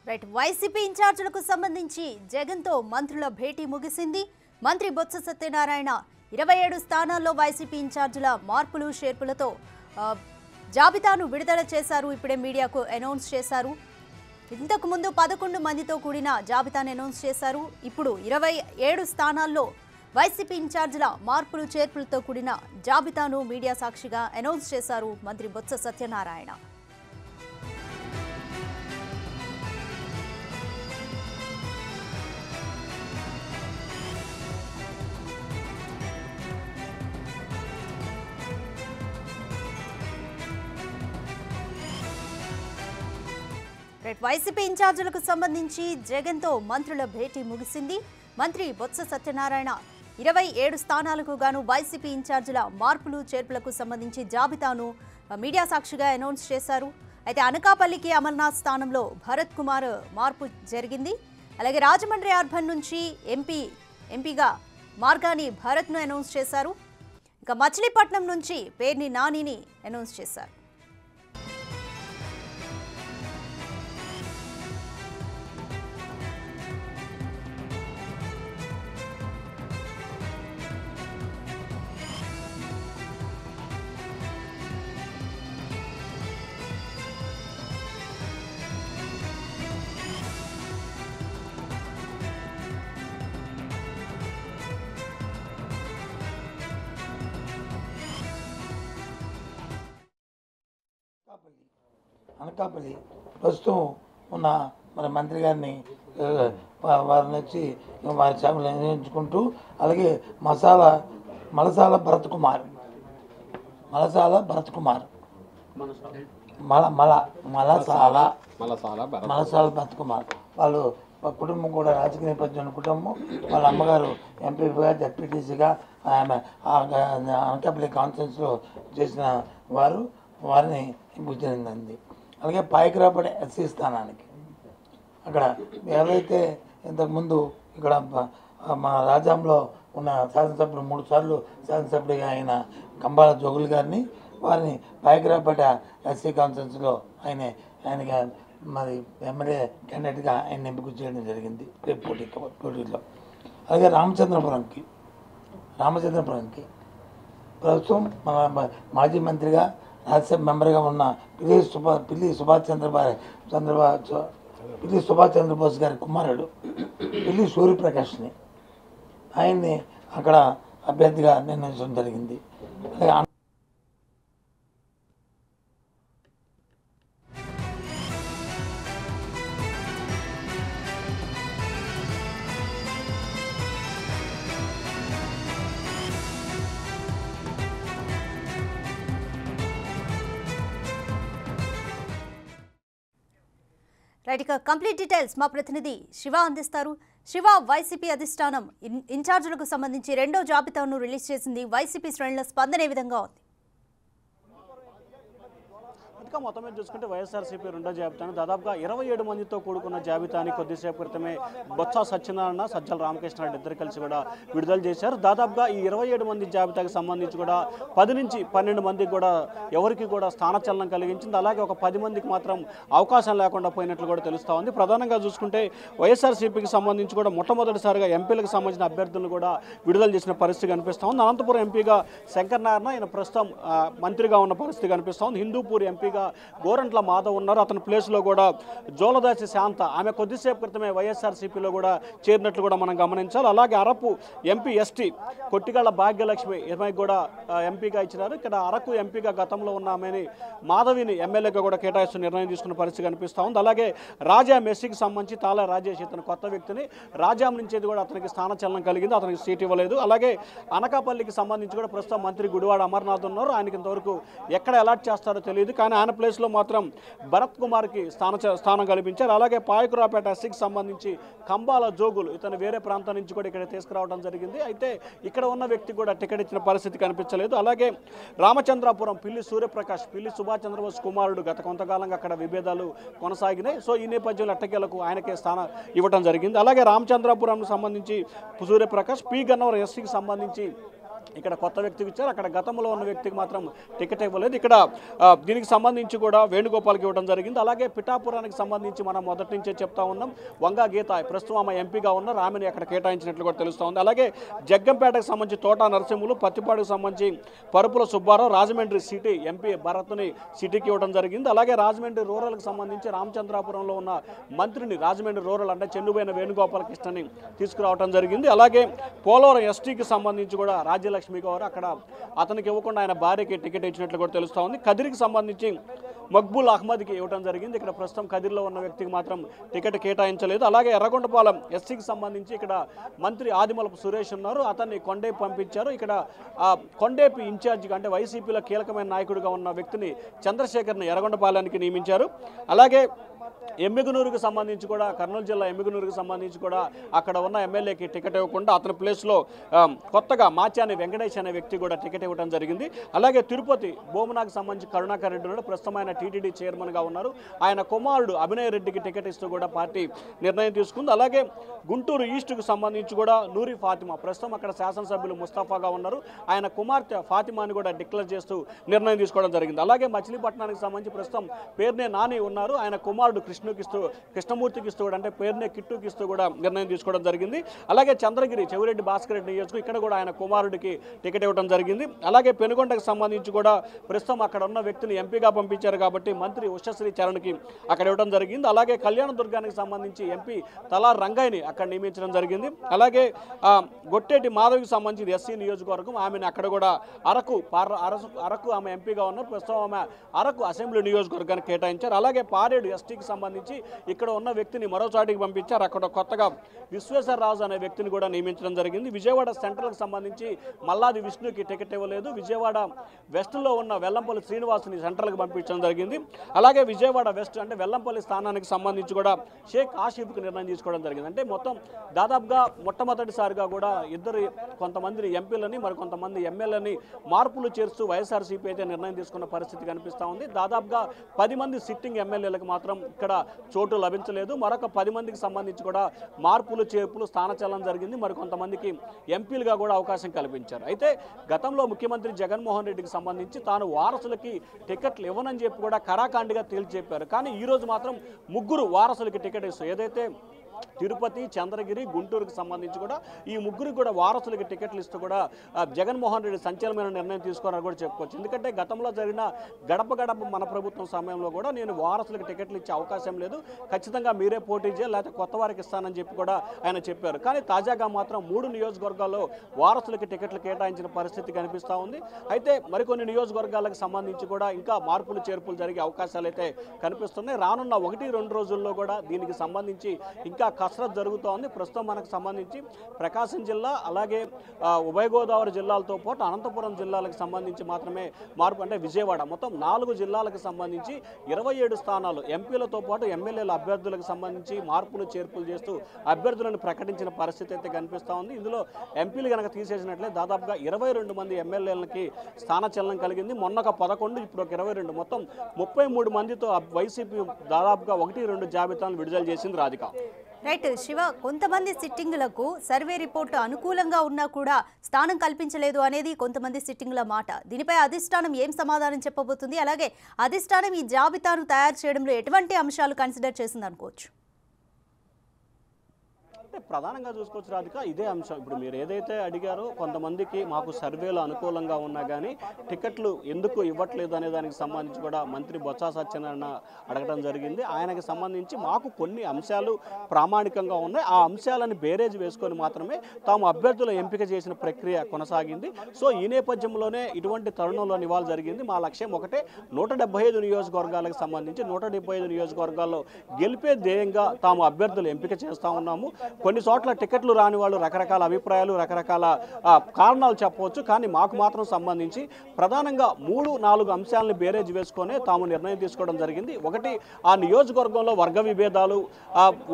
Right YCP ఇన్ఛార్జీలకు సంబంధించి జగన్తో మంత్రుల భేటీ ముగిసింది. మంత్రి బొత్స సత్యనారాయణ 27 స్థానాల్లో వైసీపీ ఇన్ఛార్జీల మార్పులు షేర్పులతో జాబితాను విడుదల చేశారు. ఇప్పుడే మీడియాకు అనౌన్స్ చేశారు. ఇంతకు ముందు 11 మందితో కూడిన జాబితాను అనౌన్స్ చేశారు. ఇప్పుడు 27 స్థానాల్లో వైసీపీ ఇన్ఛార్జీల మార్పులు చేర్పులతో కూడిన జాబితాను మీడియా సాక్షిగా అనౌన్స్ చేశారు మంత్రి బొత్స సత్యనారాయణ. వైసీపీ ఇన్ఛార్జీలకు సంబంధించి జగన్తో మంత్రుల భేటీ ముగిసింది. మంత్రి బొత్స సత్యనారాయణ 27 స్థానాలకు గాను వైసీపీ ఇన్ఛార్జీల మార్పులు చేర్పులకు సంబంధించి జాబితాను మీడియా సాక్షిగా అనౌన్స్ చేశారు. అయితే అనకాపల్లికి అమర్నాథ్ స్థానంలో భరత్ కుమార్ మార్పు జరిగింది. అలాగే రాజమండ్రి అర్బన్ నుంచి ఎంపీగా మార్గాని భరత్ను అనౌన్స్ చేశారు. ఇక మచిలీపట్నం నుంచి పేర్ని నానిని అనౌన్స్ చేశారు. అనకాపల్లి ప్రస్తుతం ఉన్న మన మంత్రి గారిని వారిని వచ్చి వారి సేవలు నిర్వహించుకుంటూ, అలాగే మలసాల భరత్ కుమార్ భరత్ కుమార్ వాళ్ళు కుటుంబం కూడా రాజకీయ నేపథ్యం కుటుంబం. వాళ్ళ అమ్మగారు ఎంపీగా జడ్పీటీసీగా ఆమె అనకాపల్లి కాన్ఫరెన్స్లో చేసిన వారిని ఎంపిక చెందింది. అలాగే పాయకరాపడే ఎస్సీ స్థానానికి అక్కడ ఎవరైతే ఇంతకుముందు ఇక్కడ మన రాజ్యాంలో ఉన్న శాసనసభ్యులు 3 సార్లు శాసనసభ్యుడిగా అయిన కంబాల జోగులు గారిని వారిని పాయకరాపేట ఎస్సీ కాన్ఫరెన్స్లో ఆయనకి మరి ఎమ్మెల్యే క్యాండిడేట్గా ఆయన ఎంపిక చేయడం జరిగింది రేపు పోటీలో. అలాగే రామచంద్రపురంకి ప్రస్తుతం మన మాజీ మంత్రిగా రాజ్యసభ మెంబర్గా ఉన్న పిల్లి సుభాష్ చంద్రబోస్ గారి కుమారుడు పిల్లి సూర్యప్రకాష్ని ఆయన్ని అక్కడ అభ్యర్థిగా నిర్ణయించడం జరిగింది. అలాగే రైట్, ఇక కంప్లీట్ డీటెయిల్స్ మా ప్రతినిధి శివ అందిస్తారు. శివ, వైసీపీ అధిష్టానం ఇన్ఛార్జీలకు సంబంధించి 2వ జాబితాను రిలీజ్ చేసింది. వైసీపీ శ్రేణుల స్పందన ఏ విధంగా ఉంది? ఇంకా మొత్తం మీద చూసుకుంటే వైఎస్ఆర్సీపీ 2వ జాబితాను దాదాపుగా 27 మందితో కూడుకున్న జాబితాని కొద్దిసేపు క్రితమే బొత్స సత్యనారాయణ, సజ్జల రామకృష్ణారెడ్డి ఇద్దరు కలిసి కూడా విడుదల చేశారు. దాదాపుగా ఈ 27 మంది జాబితాకి సంబంధించి కూడా 10 నుంచి 12 మందికి కూడా ఎవరికి కూడా స్థానచలనం కలిగించింది. అలాగే ఒక 10 మందికి మాత్రం అవకాశం లేకుండా పోయినట్లు కూడా తెలుస్తూ ఉంది. ప్రధానంగా చూసుకుంటే వైఎస్ఆర్సీపీకి సంబంధించి కూడా మొట్టమొదటిసారిగా ఎంపీలకు సంబంధించిన అభ్యర్థులను కూడా విడుదల చేసిన పరిస్థితి కనిపిస్తూ ఉంది. అనంతపురం ఎంపీగా శంకర్ నారాయణ, ఆయన ప్రస్తుతం మంత్రిగా ఉన్న పరిస్థితి కనిపిస్తూ ఉంది. హిందూపూర్ ఎంపీగా గోరంట్ల మాధవ్ ఉన్నారు. అతని ప్లేస్లో కూడా జోలదాసి శాంత, ఆమె కొద్దిసేపు క్రితమే వైఎస్ఆర్సీపీలో కూడా చేరినట్లు కూడా మనం గమనించాలి. అలాగే అరకు ఎంపీ ఎస్టీ కొట్టిగళ్ల భాగ్యలక్ష్మి ఈమెకి కూడా ఎంపీగా ఇచ్చినారు. ఇక్కడ అరకు ఎంపీగా గతంలో ఉన్న ఆమెని మాధవిని ఎమ్మెల్యేగా కూడా కేటాయిస్తూ నిర్ణయం తీసుకున్న పరిస్థితి కనిపిస్తూ ఉంది. అలాగే రాజా మెస్సీకి సంబంధించి తాళ రాజేష్ ఇతను కొత్త వ్యక్తిని రాజాం నుంచి కూడా అతనికి స్థానచలనం కలిగింది, అతనికి సీట్ ఇవ్వలేదు. అలాగే అనకాపల్లికి సంబంధించి కూడా ప్రస్తుతం మంత్రి గుడివాడ అమర్నాథ్ ఉన్నారు. ఆయనకి ఇంతవరకు ఎక్కడ అలాట్ చేస్తారో తెలియదు, కానీ ఆయన ప్లేస్లో మాత్రం భరత్ కుమార్కి స్థానం కల్పించారు. అలాగే పాయకురాపేట ఎస్సీకి సంబంధించి కంబాల జోగులు ఇతను వేరే ప్రాంతం నుంచి కూడా ఇక్కడ తీసుకురావడం జరిగింది. అయితే ఇక్కడ ఉన్న వ్యక్తి కూడా టికెట్ ఇచ్చిన పరిస్థితి కనిపించలేదు. అలాగే రామచంద్రాపురం పిల్లి సూర్యప్రకాష్, పిల్లి సుభాష్ చంద్రబోస్ కుమారుడు గత కొంతకాలంగా అక్కడ విభేదాలు కొనసాగినాయి. సో ఈ నేపథ్యంలో ఎట్టకేలకు ఆయనకే స్థానం ఇవ్వడం జరిగింది. అలాగే రామచంద్రాపురం సంబంధించి సూర్యప్రకాష్, పి గన్నవరం ఎస్సీకి సంబంధించి ఇక్కడ కొత్త వ్యక్తికి ఇచ్చారు, అక్కడ గతంలో ఉన్న వ్యక్తికి మాత్రం టికెట్ ఇవ్వలేదు. ఇక్కడ దీనికి సంబంధించి కూడా వేణుగోపాల్కి ఇవ్వడం జరిగింది. అలాగే పిఠాపురానికి సంబంధించి మనం మొదటి నుంచే చెప్తా ఉన్నాం, వంగా గీత ప్రస్తుతం ఆమె ఎంపీగా ఉన్నారు, ఆమెను అక్కడ కేటాయించినట్లు కూడా తెలుస్తూ ఉంది. అలాగే జగ్గంపేటకు సంబంధించి తోటా నరసింహులు, పత్తిపాడుకు సంబంధించి పరుపుల సుబ్బారావు, రాజమండ్రి సిటీ ఎంపీ భరత్ని సిటీకి ఇవ్వడం జరిగింది. అలాగే రాజమండ్రి రూరల్కి సంబంధించి రామచంద్రాపురంలో ఉన్న మంత్రిని రాజమండ్రి రూరల్ అంటే చెన్నుబోయిన వేణుగోపాలకృష్ణని తీసుకురావడం జరిగింది. అలాగే పోలవరం ఎస్టీకి సంబంధించి కూడా రాజ్యలక్ష్మి గారు అక్కడ అతనికి ఇవ్వకుండా ఆయన భార్యకి టికెట్ ఇచ్చినట్లు కూడా తెలుస్తూ ఉంది. కదిరికి సంబంధించి మక్బూల్ అహ్మద్కి ఇవ్వడం జరిగింది. ఇక్కడ ప్రస్తుతం కదిరిలో ఉన్న వ్యక్తికి మాత్రం టికెట్ కేటాయించలేదు. అలాగే ఎర్రగొండపాలెం ఎస్సీకి సంబంధించి ఇక్కడ మంత్రి ఆదిమూలపు సురేష్ ఉన్నారు, అతన్ని కొండేపి పంపించారు. ఇక్కడ కొండేపి ఇన్ఛార్జిగా అంటే వైసీపీలో కీలకమైన నాయకుడిగా ఉన్న వ్యక్తిని చంద్రశేఖర్ని ఎర్రగొండపాలెనికి నియమించారు. అలాగే ఎమ్మిగనూరుకు సంబంధించి కూడా కర్నూలు జిల్లా ఎమ్మిగనూరుకు సంబంధించి కూడా అక్కడ ఉన్న ఎమ్మెల్యేకి టికెట్ ఇవ్వకుండా అతని ప్లేస్లో కొత్తగా మాచాని వెంకటేష్ అనే వ్యక్తి కూడా టికెట్ ఇవ్వడం జరిగింది. అలాగే తిరుపతి భూమనాకు సంబంధించి కరుణాకర్ రెడ్డి ఉన్నాడు, ప్రస్తుతం ఆయన టీటీడీ చైర్మన్గా ఉన్నారు, ఆయన కుమారుడు అభినయ్ రెడ్డికి టికెట్ ఇస్తూ కూడా పార్టీ నిర్ణయం తీసుకుంది. అలాగే గుంటూరు ఈస్ట్కు సంబంధించి కూడా నూరి ఫాతిమా ప్రస్తుతం అక్కడ శాసనసభ్యులు ముస్తాఫాగా ఉన్నారు, ఆయన కుమార్తె ఫాతిమాని కూడా డిక్లేర్ చేస్తూ నిర్ణయం తీసుకోవడం జరిగింది. అలాగే మచిలీపట్నానికి సంబంధించి ప్రస్తుతం పేర్నే నాని ఉన్నారు, ఆయన కుమారుడు కృష్ణమూర్తికి ఇస్తూ కూడా అంటే పేరునే కిట్టుకి ఇస్తూ కూడా నిర్ణయం తీసుకోవడం జరిగింది. అలాగే చంద్రగిరి చెవిరెడ్డి భాస్కర్ రెడ్డి నియోజకవర్గం ఇక్కడ కూడా ఆయన కుమారుడికి టికెట్ ఇవ్వడం జరిగింది. అలాగే పెనుగొండకు సంబంధించి కూడా ప్రస్తుతం అక్కడ ఉన్న వ్యక్తిని ఎంపీగా పంపించారు కాబట్టి మంత్రి ఉషశ్రీ చరణ్కి అక్కడ ఇవ్వడం జరిగింది. అలాగే కళ్యాణదుర్గానికి సంబంధించి ఎంపీ తలార్ రంగయ్యని అక్కడ నియమించడం జరిగింది. అలాగే గొట్టేటి మాధవికి సంబంధించి ఎస్సీ నియోజకవర్గం ఆమెను అక్కడ కూడా అరకు ఆమె ఎంపీగా ఉన్నారు, ప్రస్తుతం ఆమె అరకు అసెంబ్లీ నియోజకవర్గానికి కేటాయించారు. అలాగే పారేడు ఎస్టీకి సంబంధించి ఇక్కడ ఉన్న వ్యక్తిని మరో చాటికి పంపించారు, అక్కడ కొత్తగా విశ్వేశ్వరరాజు అనే వ్యక్తిని కూడా నియమించడం జరిగింది. విజయవాడ సెంట్రల్కి సంబంధించి మల్లాది విష్ణుకి టికెట్ ఇవ్వలేదు, విజయవాడ వెస్ట్లో ఉన్న వెల్లంపల్లి శ్రీనివాస్ని సెంట్రల్కి పంపించడం జరిగింది. అలాగే విజయవాడ వెస్ట్ అంటే వెల్లంపల్లి స్థానానికి సంబంధించి కూడా షేక్ ఆషిఫ్కి నిర్ణయం తీసుకోవడం జరిగింది. అంటే మొత్తం దాదాపుగా మొట్టమొదటిసారిగా కూడా కొంతమంది ఎంపీలని మరి కొంతమంది ఎమ్మెల్యేలని మార్పులు చేస్తూ వైఎస్ఆర్సీపీ అయితే నిర్ణయం తీసుకున్న పరిస్థితి కనిపిస్తూ ఉంది. దాదాపుగా 10 మంది సిట్టింగ్ ఎమ్మెల్యేలకు మాత్రం ఇక్కడ చోటు లభించలేదు, మరొక 10 మందికి సంబంధించి కూడా మార్పులు చేర్పులు స్థానచలనం జరిగింది, మరి కొంతమందికి ఎంపీలుగా కూడా అవకాశం కల్పించారు. అయితే గతంలో ముఖ్యమంత్రి జగన్మోహన్ రెడ్డికి సంబంధించి తాను వారసులకి టికెట్లు ఇవ్వనని చెప్పి కూడా కరాఖండిగా తేల్చి చెప్పారు. కానీ ఈరోజు మాత్రం 3 వారసులకి టికెట్ ఇస్తారు. ఏదైతే తిరుపతి, చంద్రగిరి, గుంటూరుకు సంబంధించి కూడా ఈ 3 కూడా వారసులకి టికెట్లు ఇస్తూ కూడా జగన్మోహన్ రెడ్డి సంచలనమైన నిర్ణయం తీసుకున్నారని కూడా చెప్పుకోవచ్చు. ఎందుకంటే గతంలో జరిగిన గడప గడప మన ప్రభుత్వం సమయంలో కూడా నేను వారసులకు టికెట్లు ఇచ్చే అవకాశం లేదు, ఖచ్చితంగా మీరే పోటీ చేయాలి లేకపోతే కొత్త వారికి ఇస్తానని చెప్పి కూడా ఆయన చెప్పారు. కానీ తాజాగా మాత్రం 3 నియోజకవర్గాల్లో వారసులకి టికెట్లు కేటాయించిన పరిస్థితి కనిపిస్తూ ఉంది. అయితే మరికొన్ని నియోజకవర్గాలకు సంబంధించి కూడా ఇంకా మార్పులు చేర్పులు జరిగే అవకాశాలు అయితే కనిపిస్తున్నాయి. రానున్న 1-2 రోజుల్లో కూడా దీనికి సంబంధించి ఇంకా కసరత్ జరుగుతోంది. ప్రస్తుతం మనకు సంబంధించి ప్రకాశం జిల్లా అలాగే ఉభయ గోదావరి జిల్లాలతో పాటు అనంతపురం జిల్లాలకు సంబంధించి మాత్రమే మార్పు అంటే విజయవాడ మొత్తం 4 జిల్లాలకు సంబంధించి 27 స్థానాలు ఎంపీలతో పాటు ఎమ్మెల్యేల అభ్యర్థులకు సంబంధించి మార్పులు చేర్పులు చేస్తూ అభ్యర్థులను ప్రకటించిన పరిస్థితి అయితే కనిపిస్తూ ఉంది. ఇందులో ఎంపీలు కనుక తీసేసినట్లే దాదాపుగా 22 మంది ఎమ్మెల్యేలకి స్థానచలనం కలిగింది. మొన్నొక 11 ఇప్పుడు ఒక 22 మొత్తం 33 మందితో వైసీపీ దాదాపుగా 1-2 జాబితాలను విడుదల చేసింది. రాధిక రైట్ శివ, కొంతమంది సిట్టింగులకు సర్వే రిపోర్టు అనుకూలంగా ఉన్నా కూడా స్థానం కల్పించలేదు అనేది కొంతమంది సిట్టింగుల మాట. దీనిపై అధిష్టానం ఏం సమాధానం చెప్పబోతుంది? అలాగే అధిష్టానం ఈ జాబితాను తయారు చేయడంలో ఎటువంటి అంశాలు కన్సిడర్ చేసింది అనుకోవచ్చు? అంటే ప్రధానంగా చూసుకోవచ్చు రాధిక, ఇదే అంశం. ఇప్పుడు మీరు ఏదైతే అడిగారో కొంతమందికి మాకు సర్వేలు అనుకూలంగా ఉన్నా కానీ టికెట్లు ఎందుకు ఇవ్వట్లేదు అనే దానికి సంబంధించి కూడా మంత్రి బొత్స సత్యనారాయణ అడగడం జరిగింది. ఆయనకి సంబంధించి మాకు కొన్ని అంశాలు ప్రామాణికంగా ఉన్నాయి, ఆ అంశాలను బేరేజ్ వేసుకొని మాత్రమే తాము అభ్యర్థుల ఎంపిక చేసిన ప్రక్రియ కొనసాగింది. సో ఈ నేపథ్యంలోనే ఇటువంటి తరుణంలో నివాళ జరిగింది. మా లక్ష్యం ఒకటే, 175 నియోజకవర్గాలకు సంబంధించి 175 నియోజకవర్గాల్లో గెలిపే ధ్యేయంగా తాము అభ్యర్థులు ఎంపిక చేస్తూ ఉన్నాము. కొన్ని చోట్ల టికెట్లు రాని వాళ్ళు రకరకాల అభిప్రాయాలు రకరకాల కారణాలు చెప్పవచ్చు, కానీ మాకు మాత్రం సంబంధించి ప్రధానంగా 3-4 అంశాలను బేరేజ్ వేసుకొని తాము నిర్ణయం తీసుకోవడం జరిగింది. ఒకటి, ఆ నియోజకవర్గంలో వర్గ విభేదాలు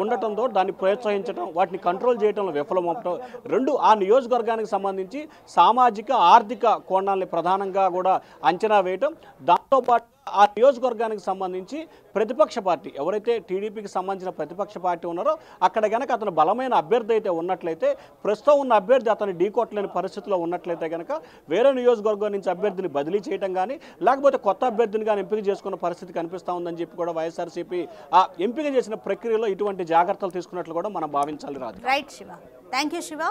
ఉండటంతో దాన్ని ప్రోత్సహించడం, వాటిని కంట్రోల్ చేయడంలో విఫలమవటం. 2, ఆ నియోజకవర్గానికి సంబంధించి సామాజిక ఆర్థిక కోణాలని ప్రధానంగా కూడా అంచనా వేయటం. దాంతోపాటు ఆ నియోజకవర్గానికి సంబంధించి ప్రతిపక్ష పార్టీ ఎవరైతే టీడీపీకి సంబంధించిన ప్రతిపక్ష పార్టీ ఉన్నారో అక్కడ కనుక అతను బలమైన అభ్యర్థి అయితే ఉన్నట్లయితే, ప్రస్తుతం ఉన్న అభ్యర్థి అతను ఢీకొట్టలేని పరిస్థితిలో ఉన్నట్లయితే కనుక వేరే నియోజకవర్గం నుంచి అభ్యర్థిని బదిలీ చేయడం కానీ లేకపోతే కొత్త అభ్యర్థిని కానీ ఎంపిక చేసుకున్న పరిస్థితి కనిపిస్తూ ఉందని చెప్పి కూడా వైఎస్ఆర్సీపీ ఆ ఎంపిక చేసిన ప్రక్రియలో ఇటువంటి జాగ్రత్తలు తీసుకున్నట్లు కూడా మనం భావించాలి. Raju. Right Shiva, thank you Shiva.